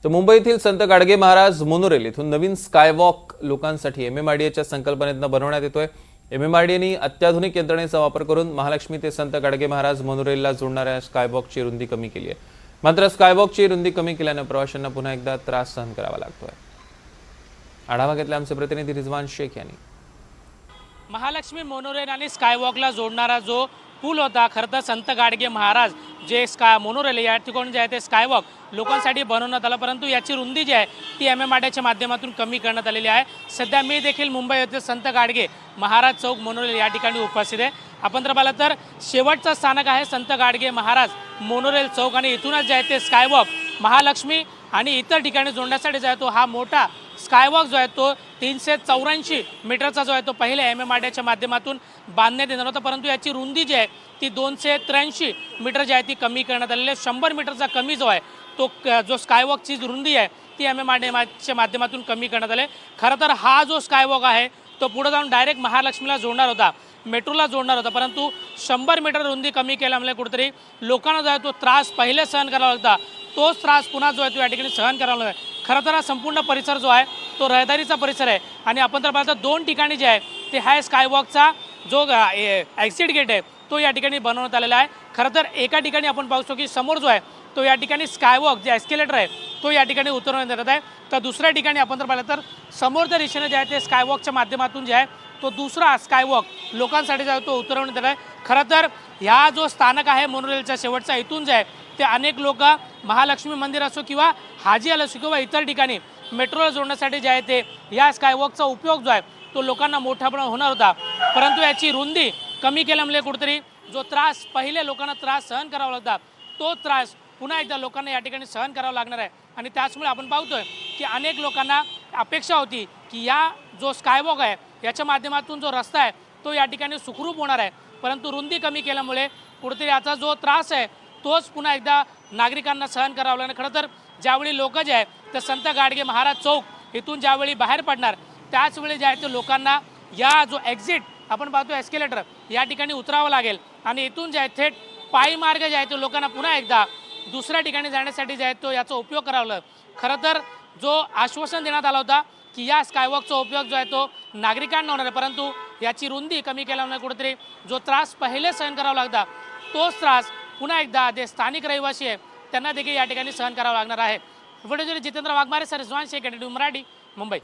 तर मुंबईतील संत गाडगे महाराज मोनोरेल इथून नवीन स्कायवॉक लोकांसाठी एमएमआरडीएच्या संकल्पनेतून बनवण्यात येतोय। एमएमआरडीएने अत्याधुनिक यंत्रणेचा वापर करून महालक्ष्मी ते संत गाडगे महाराज मोनोरेलला जोडणाऱ्या स्कायवॉकची रुंदी कमी केली आहे। मात्र स्कायवॉकची रुंदी कमी केल्याने प्रवाशांना पुन्हा एकदा त्रास सहन करावा लागतोय। आढावा घेतला आमचे प्रतिनिधी रिजवान शेख यांनी। महालक्ष्मी मोनोरेल आणि स्कायवॉकला जोडणारा जो पूल होता, खरं तर संत गाडगे महाराज जे मोनोरेल या ठिकाणी जे आहे ते स्कायवॉक लोकांसाठी बनवण्यात आलं, परंतु याची रुंदी जी आहे ती एमएमआरडीएच्या माध्यमातून कमी करण्यात आलेली आहे। सध्या मी देखील मुंबई येथे संत गाडगे महाराज चौक मोनोरेल या ठिकाणी उपस्थित आहे। आपण जर पाहिलं तर शेवटचं स्थानक आहे संत गाडगे महाराज मोनोरेल चौक आणि इथूनच जे आहे ते स्कायवॉक महालक्ष्मी आणि इतर ठिकाणी जोडण्यासाठी जो आहे तो हा मोठा स्कायवॉक जो आहे तो 384 मीटरचा जो आहे तो पहिल्या एमएमआरडीएच्या माध्यमातून बांधण्यात येणार होता, परंतु याची रुंदी जी आहे ती 283 मीटर जी आहे ती कमी करण्यात आलेली आहे। 100 मीटरचा कमी जो आहे तो जो स्कायवॉकची रुंदी आहे ती एमएमआरडीएच्या माध्यमातून कमी करण्यात आले। खरं तर हा जो स्कायवॉक आहे तो पुढे जाऊन डायरेक्ट महालक्ष्मीला जोडणार होता, मेट्रोला जोडणार होता, परंतु 100 मीटर रुंदी कमी केल्यामुळे कुठेतरी लोकांना जो आहे तो त्रास पहिले सहन करावा लागता, तोच त्रास पुन्हा जो आहे तो या ठिकाणी सहन करावा लागला। खरं तर हा संपूर्ण परिसर जो आहे तो रहदारीचा परिसर आहे आणि आपण तर पाहता दोन ठिकाणी जे आहे ते हा स्कायवॉकचा जो एक्झिट गेट आहे तो या ठिकाणी बनवण्यात आलेला आहे। खरं तर एका ठिकाणी आपण पाहू शकतो की समोर जो आहे तो या ठिकाणी स्कायवॉक जे एस्केलेटर आहे तो या ठिकाणी उतरवण्यात येत आहे, तर दुसऱ्या ठिकाणी आपण जर पाहिलं तर समोरच्या दिशेने जे आहे ते स्कायवॉकच्या माध्यमातून जे आहे तो दुसरा स्कायवॉक लोकांसाठी जो आहे तो उतरवण्यात येत आहे। खरं तर ह्या जो स्थानक आहे मोनोरेलचा शेवटचा इथून जे आहे ते अनेक लोक महालक्ष्मी मंदिर असो किंवा हाजी आला असो किंवा इतर ठिकाणी मेट्रोला जोडण्यासाठी जे आहे ते या स्कायवॉकचा उपयोग जो आहे तो लोकांना मोठा प्रमाणात होणार होता, परंतु याची रुंदी कमी केल्यामुळे कुठेतरी जो त्रास पहिले लोकांना त्रास सहन करावा लागता तो त्रास पुन्हा एकदा लोकांना या ठिकाणी सहन करावा लागणार आहे। आणि त्याचमुळे आपण पाहतोय की अनेक लोकांना अपेक्षा होती की या जो स्कायवॉक आहे याच्या माध्यमातून जो रस्ता आहे तो या ठिकाणी सुखरूप होणार आहे, परंतु रुंदी कमी केल्यामुळे कुठेतरी याचा जो त्रास आहे तोच पुन्हा एकदा नागरिकांना सहन करावा लागणार। खरं तर ज्यावेळी लोक जे आहे ते संत गाडगे महाराज चौक इथून ज्यावेळी बाहेर पडणार त्याचवेळी जे आहे ते लोकांना या जो एक्झिट आपण पाहतो एस्केलेटर या ठिकाणी उतरावं लागेल आणि इथून जे आहे थेट पायी मार्ग जे आहे तो लोकांना पुन्हा एकदा दुसऱ्या ठिकाणी जाण्यासाठी जे आहे तो याचा उपयोग करावा लागेल। खरं तर जो आश्वासन देण्यात आला होता की या स्कायवॉकचा उपयोग जो आहे तो नागरिकांना होणार आहे, परंतु याची रुंदी कमी केल्यामुळे कुठेतरी जो त्रास पहिले सहन करावा लागता तोच त्रास पुन्हा एकदा जे स्थानिक रहिवासी आहे त्यांना देखील या ठिकाणी सहन करावा लागणार आहे। Video Jitendra Waghmare sir, Rizwan Shaikh, Marathi, Mumbai.